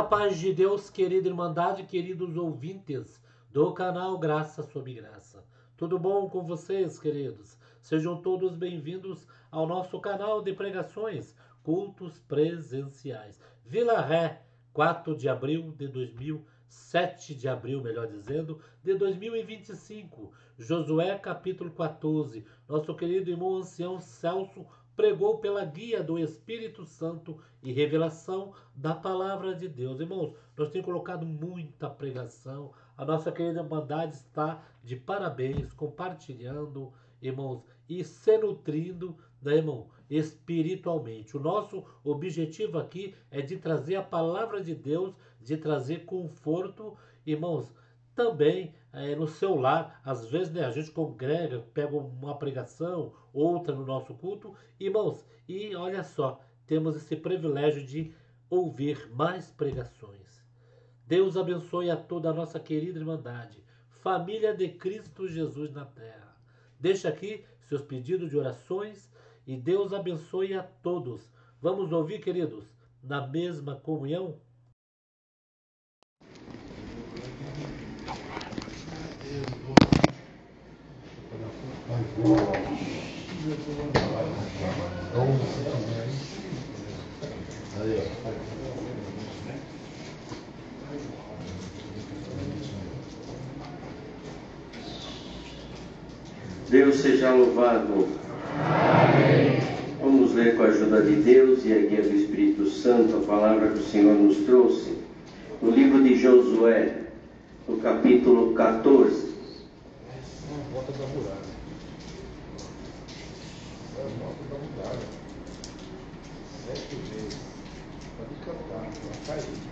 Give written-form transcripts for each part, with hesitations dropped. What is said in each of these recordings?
Muita paz de Deus, querida Irmandade, queridos ouvintes do canal Graça sobre Graça. Tudo bom com vocês, queridos? Sejam todos bem-vindos ao nosso canal de pregações, cultos presenciais. Vila Ré, 4 de abril de 7 de abril, melhor dizendo, de 2025. Josué, capítulo 14. Nosso querido irmão ancião Celso pregou pela guia do Espírito Santo e revelação da palavra de Deus. Irmãos, nós temos colocado muita pregação. A nossa querida Irmandade está de parabéns, compartilhando, irmãos, e se nutrindo, né, irmão, espiritualmente. O nosso objetivo aqui é de trazer a palavra de Deus, de trazer conforto, irmãos, também no seu lar. Às vezes, né, a gente congrega, pega uma pregação, outra no nosso culto, irmãos, e olha só, temos esse privilégio de ouvir mais pregações. Deus abençoe a toda a nossa querida Irmandade, família de Cristo Jesus na terra. Deixa aqui seus pedidos de orações e Deus abençoe a todos. Vamos ouvir, queridos, na mesma comunhão? Deus seja louvado. Amém. Vamos ler com a ajuda de Deus e a guia do Espírito Santo a palavra que o Senhor nos trouxe no livro de Josué, no capítulo 14. Volta da muralha. Volta da muralha. 7 vezes. Pode cantar, vai cair.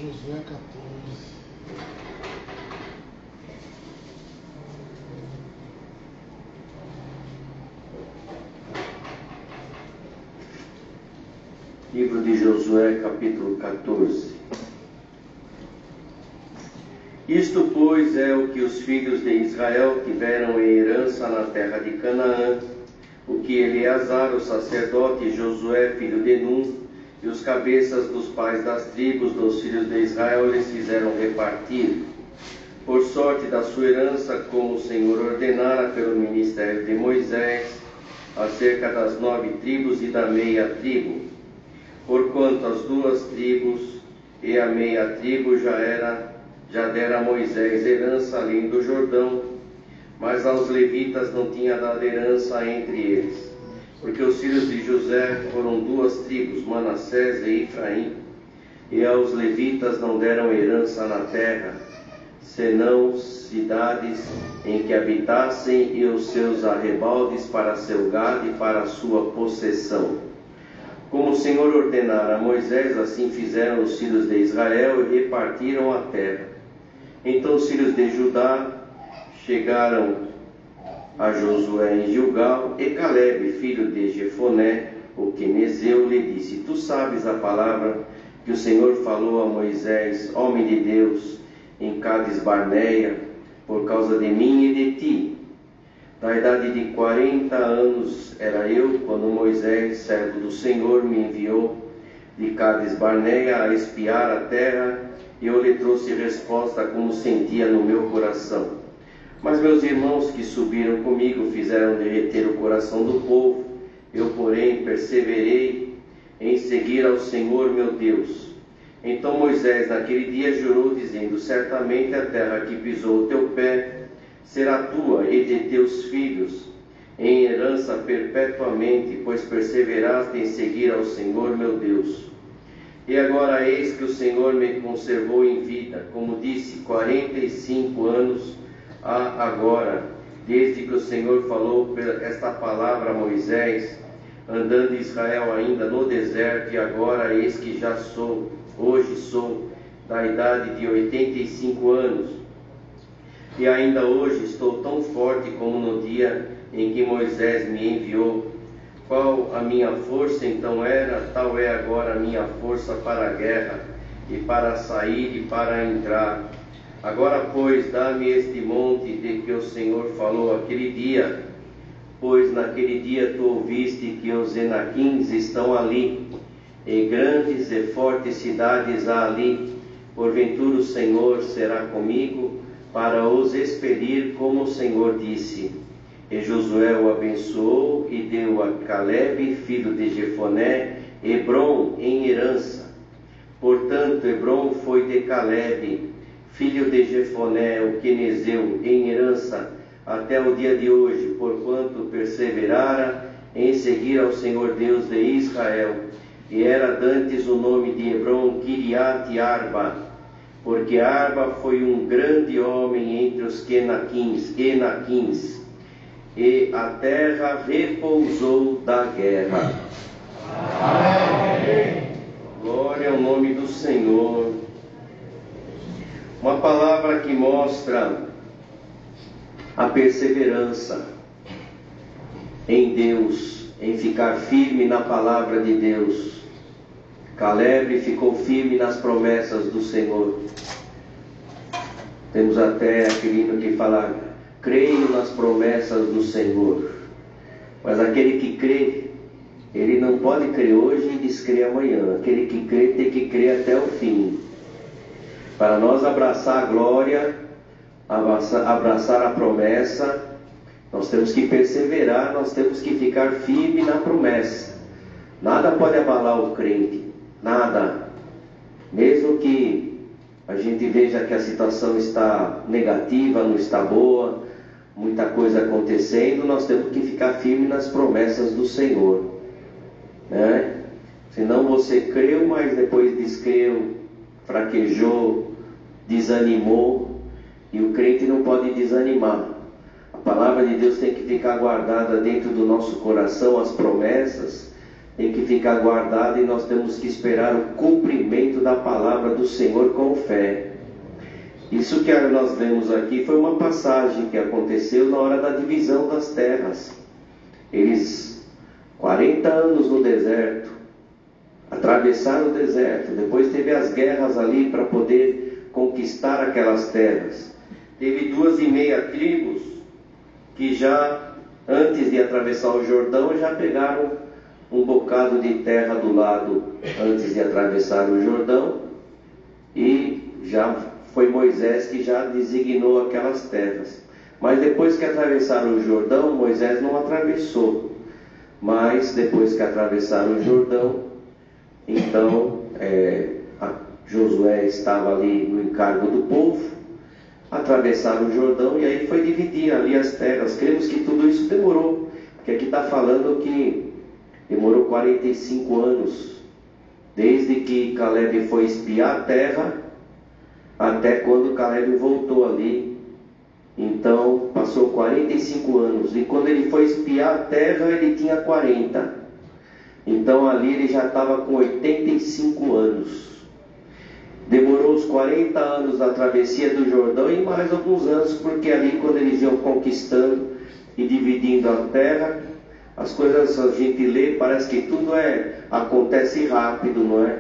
Josué 14. Livro de Josué, capítulo 14. Isto, pois, é o que os filhos de Israel tiveram em herança na terra de Canaã, o que Eleazar, o sacerdote, e Josué, filho de Nun, e os cabeças dos pais das tribos dos filhos de Israel lhes fizeram repartir, por sorte da sua herança, como o Senhor ordenara pelo ministério de Moisés, acerca das 9 tribos e da meia tribo, porquanto as 2 tribos e a meia tribo já dera a Moisés herança além do Jordão, mas aos levitas não tinha dado herança entre eles, porque os filhos de José foram 2 tribos, Manassés e Efraim, e aos levitas não deram herança na terra, senão cidades em que habitassem e os seus arrebaldes para seu gado e para a sua possessão. Como o Senhor ordenara a Moisés, assim fizeram os filhos de Israel e repartiram a terra. Então os filhos de Judá chegaram a Josué em Gilgal, e Calebe, filho de Jefoné, o quenezeu, lhe disse: Tu sabes a palavra que o Senhor falou a Moisés, homem de Deus, em Cades Barneia, por causa de mim e de ti. Da idade de 40 anos era eu, quando Moisés, servo do Senhor, me enviou de Cades Barneia a espiar a terra, e eu lhe trouxe resposta como sentia no meu coração. Mas meus irmãos que subiram comigo fizeram derreter o coração do povo. Eu, porém, perseverei em seguir ao Senhor meu Deus. Então Moisés naquele dia jurou, dizendo: Certamente a terra que pisou o teu pé será tua e de teus filhos, em herança perpetuamente, pois perseveraste em seguir ao Senhor meu Deus. E agora eis que o Senhor me conservou em vida, como disse, 45 anos há agora, desde que o Senhor falou esta palavra a Moisés, andando Israel ainda no deserto, e agora eis que hoje sou da idade de 85 anos. E ainda hoje estou tão forte como no dia em que Moisés me enviou. Qual a minha força então era, tal é agora a minha força para a guerra, e para sair e para entrar. Agora, pois, dá-me este monte de que o Senhor falou aquele dia, pois naquele dia tu ouviste que os Enaquins estão ali, e grandes e fortes cidades há ali. Porventura o Senhor será comigo, para os expelir, como o Senhor disse. E Josué o abençoou e deu a Calebe, filho de Jefoné, Hebrom em herança. Portanto, Hebrom foi de Calebe, filho de Jefoné, o quenezeu, em herança, até o dia de hoje, porquanto perseverara em seguir ao Senhor Deus de Israel. E era dantes o nome de Hebrom Kiriat Arba, porque Arba foi um grande homem entre os Enaquins, e a terra repousou da guerra. Amém. Glória ao nome do Senhor. Uma palavra que mostra a perseverança em Deus, em ficar firme na palavra de Deus. Calebe ficou firme nas promessas do Senhor. Temos até aquele hino que fala: creio nas promessas do Senhor. Mas aquele que crê, ele não pode crer hoje e descrer amanhã. Aquele que crê tem que crer até o fim. Para nós abraçar a glória, abraçar a promessa, nós temos que perseverar, nós temos que ficar firme na promessa. Nada pode abalar o crente, nada. Mesmo que a gente veja que a situação está negativa, não está boa, muita coisa acontecendo, nós temos que ficar firme nas promessas do Senhor, né? Senão você creu, mas depois descreu, fraquejou, desanimou, e o crente não pode desanimar. A palavra de Deus tem que ficar guardada dentro do nosso coração, as promessas tem que ficar guardada, e nós temos que esperar o cumprimento da palavra do Senhor com fé. Isso que nós vemos aqui foi uma passagem que aconteceu na hora da divisão das terras. Eles, 40 anos no deserto, atravessaram o deserto, depois teve as guerras ali para poder conquistar aquelas terras. Teve 2,5 tribos que já, antes de atravessar o Jordão, já pegaram um bocado de terra do lado antes de atravessar o Jordão, e já foi Moisés que já designou aquelas terras. Mas depois que atravessaram o Jordão, Moisés não atravessou. Mas depois que atravessaram o Jordão, então Josué estava ali no encargo do povo, atravessaram o Jordão, e aí foi dividir ali as terras. Cremos que tudo isso demorou, porque aqui está falando que demorou 45 anos, desde que Calebe foi espiar a terra, até quando Calebe voltou ali. Então passou 45 anos, e quando ele foi espiar a terra ele tinha 40. Então ali ele já estava com 85 anos. Demorou os 40 anos da travessia do Jordão, e mais alguns anos, porque ali quando eles iam conquistando e dividindo a terra, as coisas a gente lê, parece que tudo acontece rápido, não é?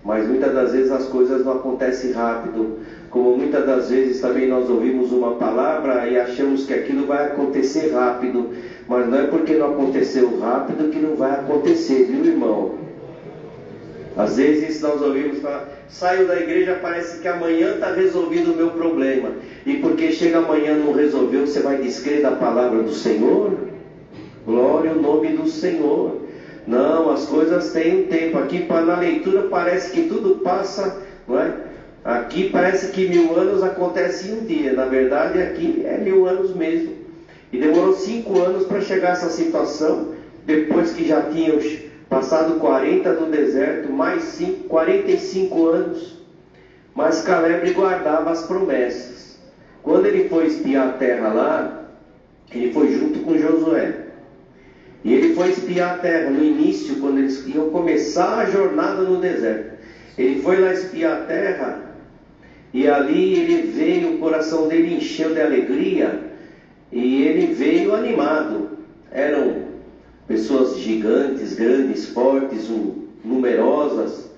Mas muitas das vezes as coisas não acontecem rápido. Como muitas das vezes também nós ouvimos uma palavra e achamos que aquilo vai acontecer rápido. Mas não é porque não aconteceu rápido que não vai acontecer, viu, irmão? Às vezes nós ouvimos falar: saio da igreja, parece que amanhã está resolvido o meu problema. E porque chega amanhã e não resolveu, você vai descrer da palavra do Senhor? Glória ao nome do Senhor. Não, as coisas têm um tempo. Aqui na leitura parece que tudo passa, não é? Aqui parece que 1000 anos acontece em um dia. Na verdade aqui é 1000 anos mesmo. E demorou 5 anos para chegar a essa situação, depois que já tinham passado 40 no deserto, mais 45 anos. Mas Calebe guardava as promessas. Quando ele foi espiar a terra lá, ele foi junto com Josué. E ele foi espiar a terra no início, quando eles iam começar a jornada no deserto. Ele foi lá espiar a terra, E ali ele veio, o coração dele encheu de alegria, e ele veio animado. Eram pessoas gigantes, grandes, fortes, numerosas,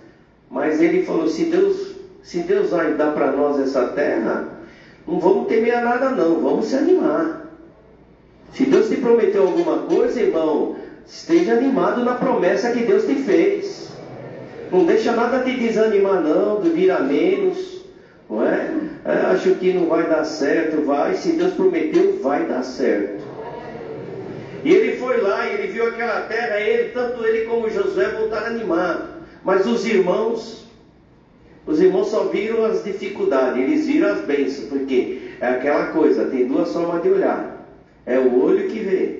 mas ele falou: se Deus vai dar para nós essa terra, não vamos temer a nada não, vamos se animar. Se Deus te prometeu alguma coisa, irmão, esteja animado na promessa que Deus te fez. Não deixa nada te desanimar não, de vir a menos, não é? Acho que não vai dar certo. Vai, se Deus prometeu, vai dar certo. E ele foi lá, e ele viu aquela terra, tanto ele como Josué voltaram animados. Mas os irmãos só viram as dificuldades, eles viram as bênçãos, porque é aquela coisa, tem duas formas de olhar. É o olho que vê.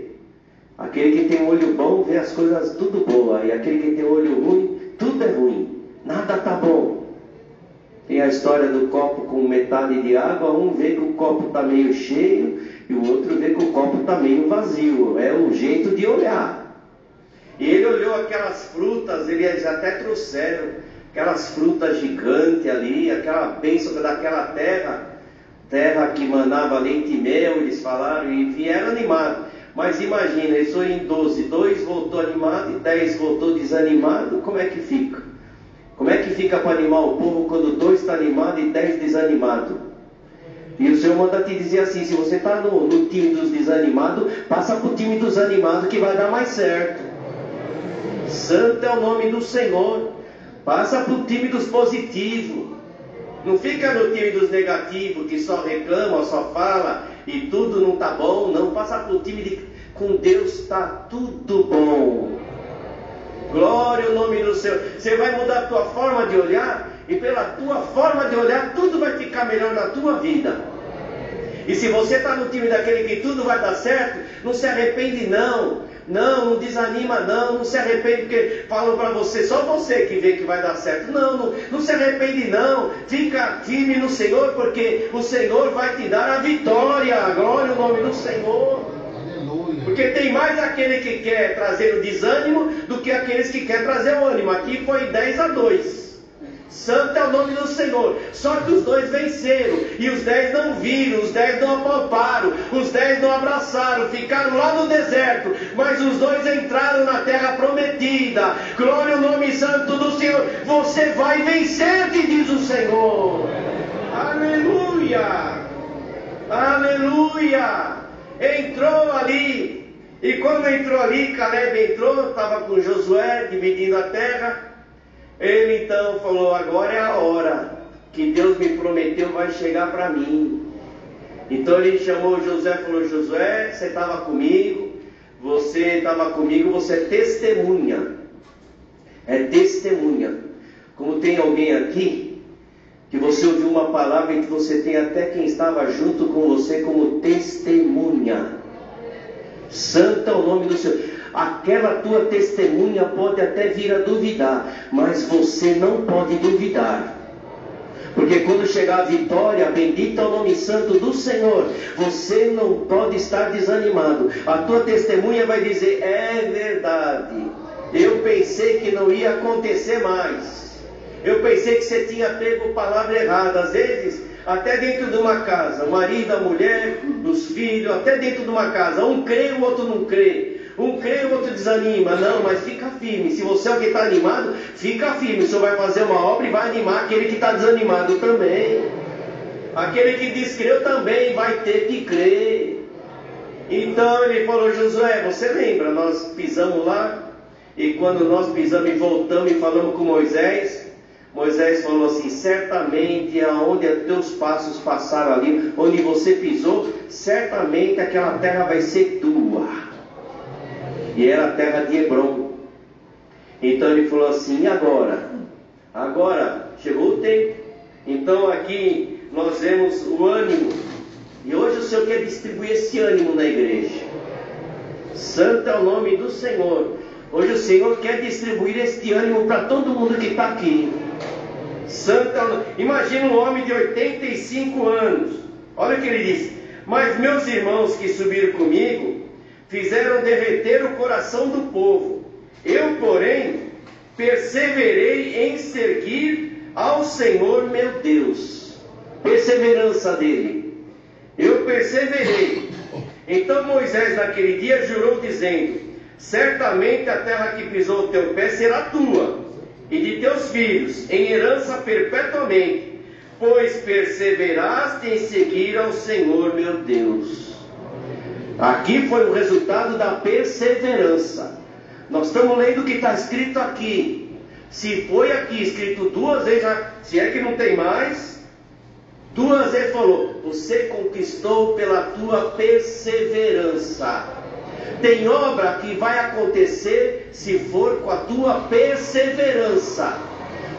Aquele que tem um olho bom vê as coisas tudo boa, e aquele que tem um olho ruim, tudo é ruim, nada está bom. Tem a história do copo com metade de água, um vê que o copo está meio cheio, e o outro vê que o copo está meio vazio. É o jeito de olhar. E ele olhou aquelas frutas, eles até trouxeram aquelas frutas gigantes ali, aquela bênção daquela terra que manava leite e mel, eles falaram, e vieram animados. Mas imagina, eles foram em 12, 2 voltou animado e 10 voltou desanimado. Como é que fica? Como é que fica para animar o povo quando 2 está animado e 10 desanimado? E o Senhor manda te dizer assim: se você está no time dos desanimados, passa para o time dos animados que vai dar mais certo. Santo é o nome do Senhor. Passa para o time dos positivos. Não fica no time dos negativos, que só reclama, só fala e tudo não está bom. Não, passa para o time com Deus está tudo bom. Glória ao nome do Senhor. Você vai mudar a tua forma de olhar, e pela tua forma de olhar, tudo vai ficar melhor na tua vida. E se você está no time daquele que tudo vai dar certo, não se arrepende não. Não desanima não se arrepende porque falam para você, só você que vê que vai dar certo. Não se arrepende não, fica firme no Senhor, porque o Senhor vai te dar a vitória. Glória ao nome do Senhor. Aleluia. Porque tem mais aquele que quer trazer o desânimo do que aqueles que querem trazer o ânimo. Aqui foi 10-2. Santo é o nome do Senhor. Só que os 2 venceram, e os 10 não viram, os 10 não apalparam, os 10 não abraçaram, ficaram lá no deserto, mas os 2 entraram na terra prometida. Glória ao nome santo do Senhor. Você vai vencer, te diz o Senhor. Aleluia, aleluia. Entrou ali, e quando entrou ali, Caleb entrou, estava com Josué dividindo a terra. Ele então falou: agora é a hora que Deus me prometeu vai chegar para mim. Então ele chamou Josué e falou: Josué, você estava comigo, você é testemunha. É testemunha. Como tem alguém aqui que você ouviu uma palavra e que você tem até quem estava junto com você como testemunha. Santo é o nome do Senhor. Aquela tua testemunha pode até vir a duvidar, mas você não pode duvidar. Porque quando chegar a vitória, bendito é o nome santo do Senhor, você não pode estar desanimado. A tua testemunha vai dizer: é verdade, eu pensei que não ia acontecer mais. Eu pensei que você tinha pego palavra errada. Às vezes, até dentro de uma casa, o marido, a mulher, os filhos, até dentro de uma casa, um crê, o outro não crê. Um crê, o outro desanima. Não, mas fica firme. Se você é o que está animado, fica firme. O Senhor vai fazer uma obra e vai animar aquele que está desanimado também. Aquele que descreu também vai ter que crer. Então ele falou: Josué, você lembra, nós pisamos lá, e quando nós pisamos e voltamos e falamos com Moisés, Moisés falou assim: certamente aonde teus passos passaram ali, onde você pisou, certamente aquela terra vai ser tua. E era a terra de Hebrom. Então ele falou assim: e agora? Agora chegou o tempo. Então aqui nós vemos o ânimo. E hoje o Senhor quer distribuir esse ânimo na igreja. Santo é o nome do Senhor. Hoje o Senhor quer distribuir este ânimo para todo mundo que está aqui. Santo é o nome. Imagina um homem de 85 anos. Olha o que ele diz: mas meus irmãos que subiram comigo fizeram derreter o coração do povo. Eu, porém, perseverei em seguir ao Senhor meu Deus. perseverança dele. Eu perseverei. Então Moisés naquele dia jurou dizendo: certamente a terra que pisou o teu pé será tua e de teus filhos em herança perpetuamente, pois perseveraste em seguir ao Senhor meu Deus. Aqui foi o resultado da perseverança. Nós estamos lendo o que está escrito aqui. Se foi aqui escrito duas vezes, se é que não tem mais, duas vezes falou: você conquistou pela tua perseverança. Tem obra que vai acontecer se for com a tua perseverança.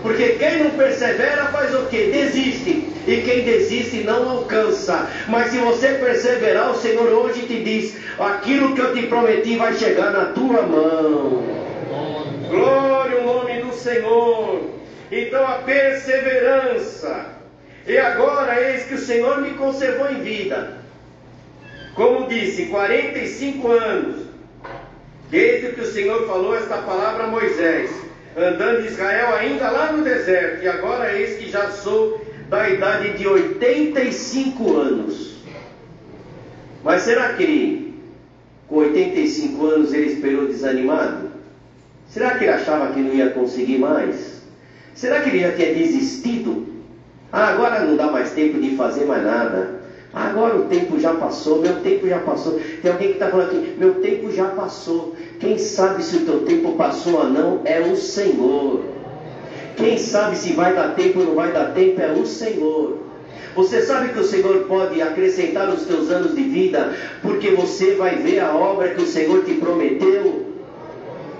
Porque quem não persevera faz o quê? Desiste. E quem desiste não alcança. Mas se você perseverar, o Senhor hoje te diz: aquilo que eu te prometi vai chegar na tua mão. Glória ao nome do Senhor. Então a perseverança. E agora eis que o Senhor me conservou em vida. Como disse, 45 anos, desde que o Senhor falou esta palavra a Moisés, andando em Israel ainda lá no deserto, e agora eis que já sou da idade de 85 anos. Mas será que ele, com 85 anos, ele esperou desanimado? Será que ele achava que não ia conseguir mais? Será que ele já tinha desistido? Agora não dá mais tempo de fazer mais nada. Agora o tempo já passou, meu tempo já passou. Tem alguém que está falando aqui: meu tempo já passou. Quem sabe se o teu tempo passou ou não é o Senhor. Quem sabe se vai dar tempo ou não vai dar tempo é o Senhor. Você sabe que o Senhor pode acrescentar os teus anos de vida, porque você vai ver a obra que o Senhor te prometeu.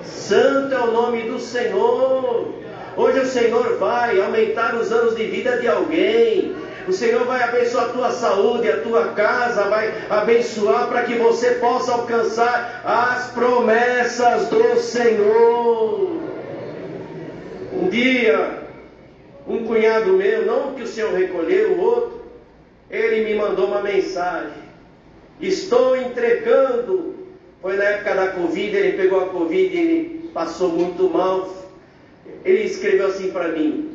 Santo é o nome do Senhor. Hoje o Senhor vai aumentar os anos de vida de alguém. O Senhor vai abençoar a tua saúde, a tua casa, vai abençoar para que você possa alcançar as promessas do Senhor. Um dia, um cunhado meu, não que o Senhor recolheu, o outro, ele me mandou uma mensagem: estou entregando. Foi na época da Covid, ele pegou a Covid, ele passou muito mal. Ele escreveu assim para mim: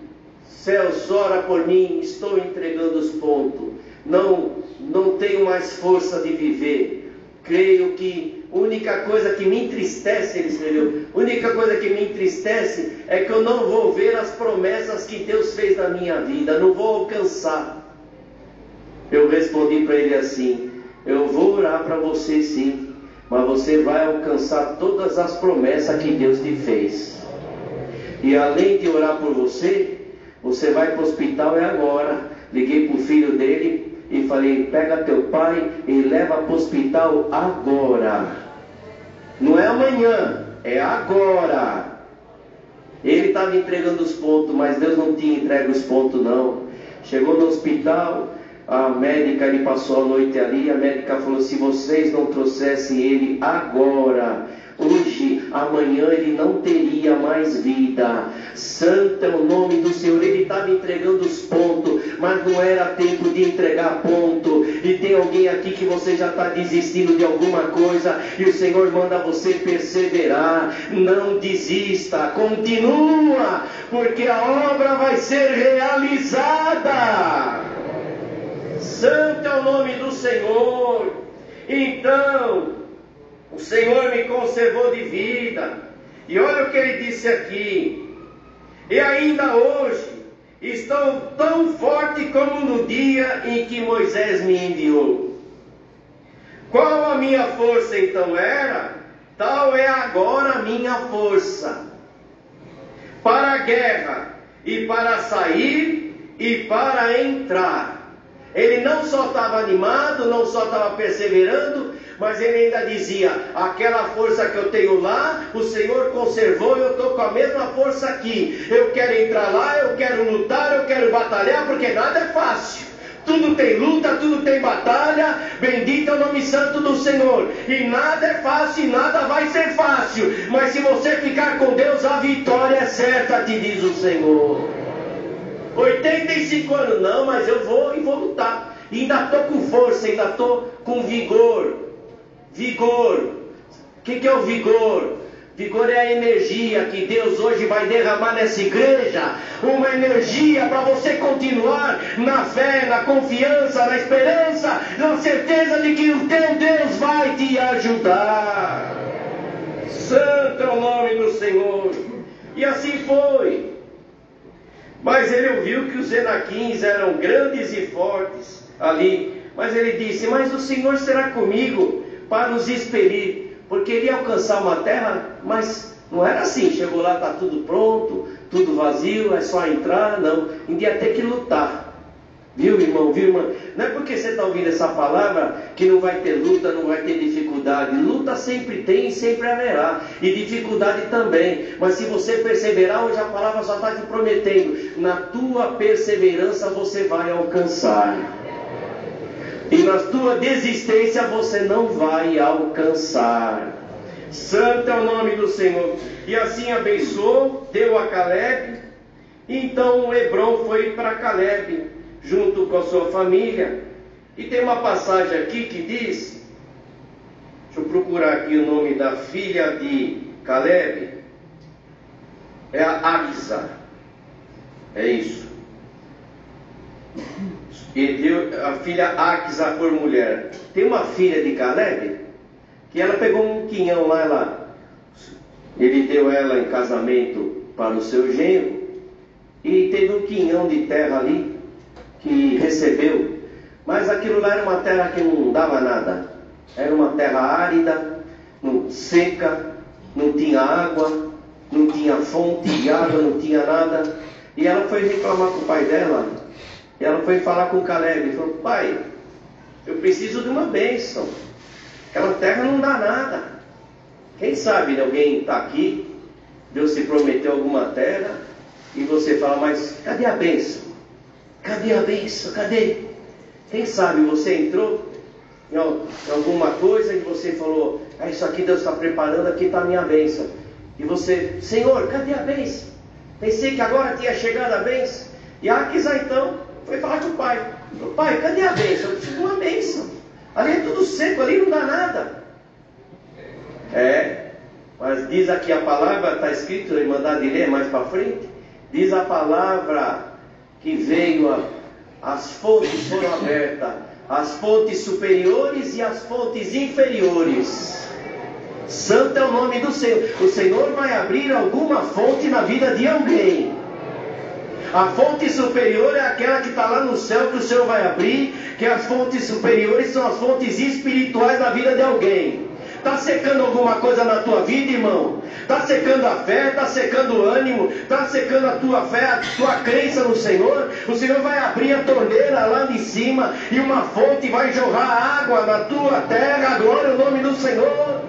Celso, ora por mim, estou entregando os pontos, não tenho mais força de viver. Creio que a única coisa que me entristece, ele escreveu, a única coisa que me entristece é que eu não vou ver as promessas que Deus fez na minha vida, não vou alcançar. Eu respondi para ele assim: eu vou orar para você sim, mas você vai alcançar todas as promessas que Deus te fez. E além de orar por você, você vai para o hospital agora. Liguei para o filho dele e falei: pega teu pai e leva para o hospital agora. Não é amanhã, é agora. Ele estava entregando os pontos, mas Deus não tinha entregue os pontos não. Chegou no hospital, a médica, ele passou a noite ali, a médica falou: se vocês não trouxessem ele agora, hoje, amanhã ele não teria mais vida. Santo é o nome do Senhor. Ele estava entregando os pontos, mas não era tempo de entregar ponto. E tem alguém aqui que você já está desistindo de alguma coisa, e o Senhor manda você perseverar. Não desista, continua, porque a obra vai ser realizada. Santo é o nome do Senhor. Então, o Senhor me conservou de vida. E olha o que ele disse aqui: e ainda hoje estou tão forte como no dia em que Moisés me enviou. Qual a minha força então era? Tal é agora a minha força para a guerra, e para sair, e para entrar. Ele não só estava animado, não só estava perseverando, mas ele ainda dizia: aquela força que eu tenho lá, o Senhor conservou, e eu estou com a mesma força aqui. Eu quero entrar lá, eu quero lutar, eu quero batalhar, porque nada é fácil. Tudo tem luta, tudo tem batalha. Bendito é o nome santo do Senhor. E nada é fácil, e nada vai ser fácil. Mas se você ficar com Deus, a vitória é certa, te diz o Senhor. 85 anos, não, mas eu vou e vou lutar. E ainda estou com força, ainda estou com vigor. Vigor. O que é o vigor? Vigor é a energia que Deus hoje vai derramar nessa igreja. Uma energia para você continuar na fé, na confiança, na esperança, na certeza de que o teu Deus vai te ajudar. Santo é o nome do Senhor. E assim foi. Mas ele ouviu que os Enaquins eram grandes e fortes ali. Mas ele disse: mas o Senhor será comigo para nos expelir. Porque ele ia alcançar uma terra, mas não era assim. Chegou lá, está tudo pronto, tudo vazio, é só entrar. Não, ainda ia ter que lutar. Viu, irmão? Viu, irmã? Não é porque você está ouvindo essa palavra que não vai ter luta, não vai ter dificuldade. Luta sempre tem e sempre haverá. E dificuldade também. Mas se você perseverar, hoje a palavra só está te prometendo: na tua perseverança você vai alcançar. E na tua desistência você não vai alcançar. Santo é o nome do Senhor. E assim abençoou, deu a Caleb. Então Hebron foi para Caleb, junto com a sua família. E tem uma passagem aqui que diz, deixa eu procurar aqui o nome da filha de Caleb, é a Axa, é isso. E deu a filha Axa por mulher. Tem uma filha de Caleb que ela pegou um quinhão lá, ele deu ela em casamento para o seu genro, e teve um quinhão de terra ali que recebeu, mas aquilo lá era uma terra que não dava nada, era uma terra árida, seca, não tinha água, não tinha fonte de água, não tinha nada. E ela foi reclamar com o pai dela, e ela foi falar com Caleb, e falou: pai, eu preciso de uma bênção, aquela terra não dá nada. Quem sabe, né, alguém está aqui, Deus se prometeu alguma terra, e você fala: mas cadê a bênção? Cadê a bênção? Cadê? Quem sabe você entrou em alguma coisa e você falou: isso aqui Deus está preparando, aqui está a minha bênção. E você: Senhor, cadê a bênção? Pensei que agora tinha chegado a bênção. E a Axa então foi falar com o pai: pai, cadê a bênção? Eu preciso de uma bênção. Ali é tudo seco, ali não dá nada. Mas diz aqui a palavra, está escrito, em mandar de ler mais para frente, diz a palavra que veio, as fontes foram abertas, as fontes superiores e as fontes inferiores. Santo é o nome do Senhor. O Senhor vai abrir alguma fonte na vida de alguém. A fonte superior é aquela que está lá no céu, que o Senhor vai abrir, que as fontes superiores são as fontes espirituais da vida de alguém. Está secando alguma coisa na tua vida, irmão? Está secando a fé, está secando o ânimo, está secando a tua fé, a tua crença no Senhor? O Senhor vai abrir a torneira lá de cima e uma fonte vai jorrar água na tua terra. Glória ao nome do Senhor.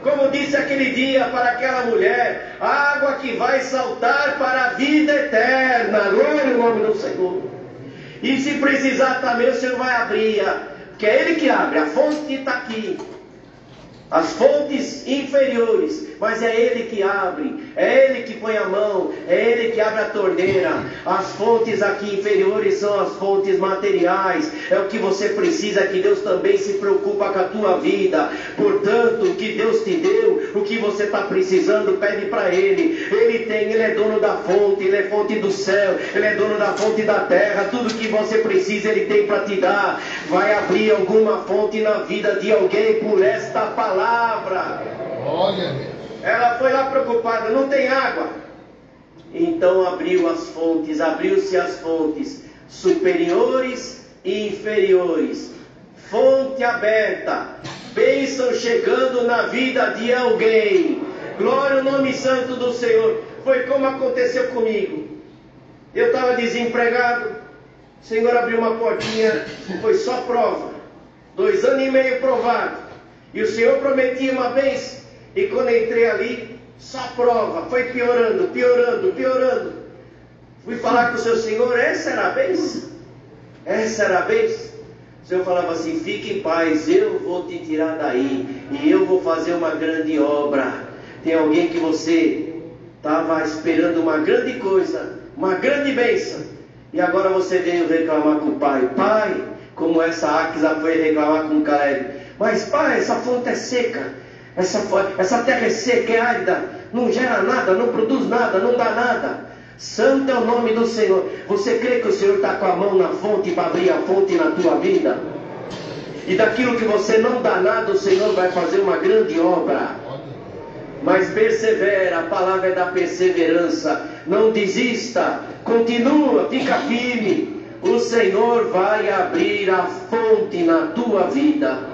Como disse aquele dia para aquela mulher: água que vai saltar para a vida eterna. Glória ao nome do Senhor. E se precisar também, o Senhor vai abrir, porque é Ele que abre, a fonte está aqui, as fontes inferiores, mas é Ele que abre, é Ele que põe a mão, é Ele que abre a torneira. As fontes aqui inferiores são as fontes materiais, é o que você precisa, que Deus também se preocupa com a tua vida. Portanto, o que Deus te deu, o que você está precisando, pede para Ele. Ele tem, Ele é dono da fonte, Ele é fonte do céu, Ele é dono da fonte da terra. Tudo que você precisa Ele tem para te dar. Vai abrir alguma fonte na vida de alguém por esta palavra. Olha, Deus. Ela foi lá preocupada: não tem água. Então abriu-se as fontes superiores e inferiores. Fonte aberta, bênção chegando na vida de alguém. Glória ao nome santo do Senhor. Foi como aconteceu comigo. Eu estava desempregado, o Senhor abriu uma portinha, foi só prova, 2 anos e meio provado, e o Senhor prometia uma bênção. E quando entrei ali, só prova, foi piorando, piorando, piorando. Fui falar com o seu Senhor: essa era a bênção? Essa era a bênção? O Senhor falava assim: fique em paz, eu vou te tirar daí, e eu vou fazer uma grande obra. Tem alguém que você estava esperando uma grande coisa, uma grande bênção, e agora você veio reclamar com o pai. Pai, como essa Axa foi reclamar com Caleb: mas pai, essa fonte é seca, Essa terra é seca, é árida, não gera nada, não produz nada, não dá nada. Santo é o nome do Senhor. Você crê que o Senhor está com a mão na fonte para abrir a fonte na tua vida? E daquilo que você não dá nada, o Senhor vai fazer uma grande obra. Mas persevera, a palavra é da perseverança. Não desista, continua, fica firme. O Senhor vai abrir a fonte na tua vida.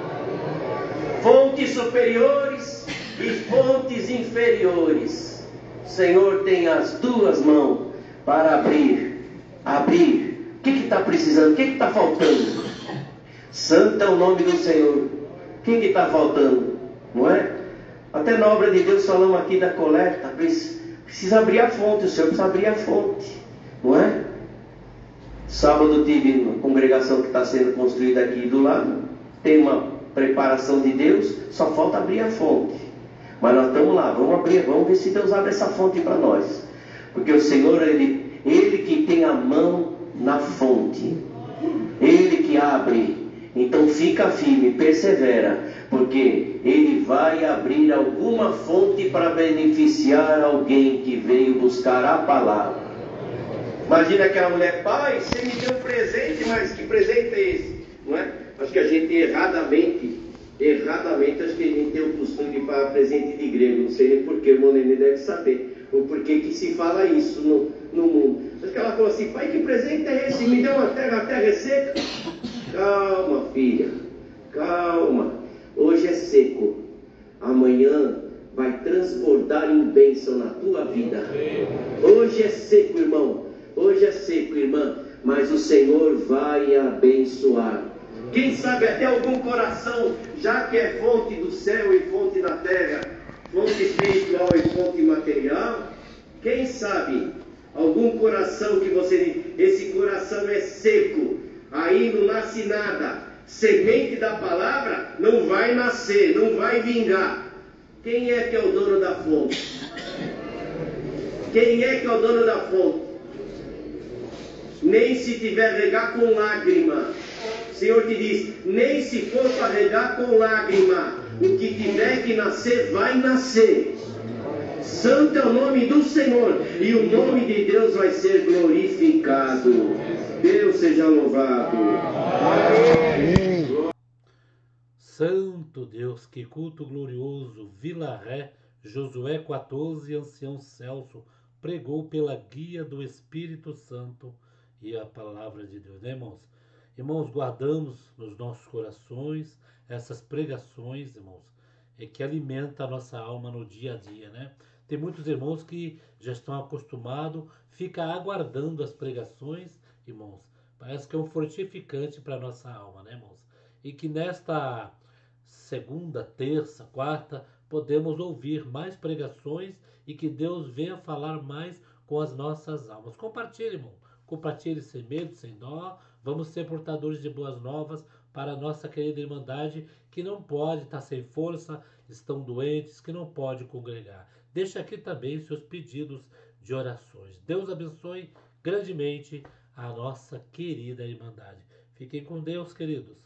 Fontes superiores e fontes inferiores. O Senhor tem as duas mãos para abrir. O que está precisando? O que está faltando? Santo é o nome do Senhor. O que está faltando? Não é? Até na obra de Deus falamos aqui da coleta. Precisa abrir a fonte. O Senhor precisa abrir a fonte. Não é? Sábado tive uma congregação que está sendo construída aqui do lado. Tem uma preparação de Deus. Só falta abrir a fonte. Mas nós estamos lá. Vamos abrir. Vamos ver se Deus abre essa fonte para nós. Porque o Senhor, Ele que tem a mão na fonte. Ele que abre. Então fica firme, persevera, porque Ele vai abrir alguma fonte para beneficiar alguém que veio buscar a palavra. Imagina aquela mulher: pai, você me deu um presente, mas que presente é esse? Não é? Acho que a gente erradamente, acho que a gente tem o costume de falar presente de grego. Não sei nem porquê, o irmão Nenê deve saber o porquê que se fala isso no mundo. Acho que ela falou assim: pai, que presente é esse? Me deu uma terra, a terra é seca. Calma, filha, calma. Hoje é seco, amanhã vai transbordar em bênção na tua vida. Hoje é seco, irmão, hoje é seco, irmã, mas o Senhor vai abençoar. Quem sabe até algum coração, já que é fonte do céu e fonte da terra, fonte espiritual e fonte material, quem sabe algum coração que você diz: esse coração é seco, aí não nasce nada, semente da palavra não vai nascer, não vai vingar. Quem é que é o dono da fonte? Quem é que é o dono da fonte? Nem se tiver regar com lágrima, o Senhor te diz: nem se for para regar com lágrima, o que tiver que nascer, vai nascer. Santo é o nome do Senhor, e o nome de Deus vai ser glorificado. Deus seja louvado. Santo Deus, que culto glorioso. Vila Ré, Josué 14, ancião Celso, pregou pela guia do Espírito Santo e a palavra de Deus, né, irmãos? Irmãos, guardamos nos nossos corações essas pregações, irmãos, que alimenta a nossa alma no dia a dia, né? Tem muitos irmãos que já estão acostumados, ficam aguardando as pregações, irmãos. Parece que é um fortificante para a nossa alma, né, irmãos? E que nesta segunda, terça, quarta, podemos ouvir mais pregações e que Deus venha falar mais com as nossas almas. Compartilhe, irmão. Compartilhe sem medo, sem dó. Vamos ser portadores de boas novas para a nossa querida Irmandade, que não pode estar sem força, estão doentes, que não pode congregar. Deixe aqui também seus pedidos de orações. Deus abençoe grandemente a nossa querida Irmandade. Fiquem com Deus, queridos.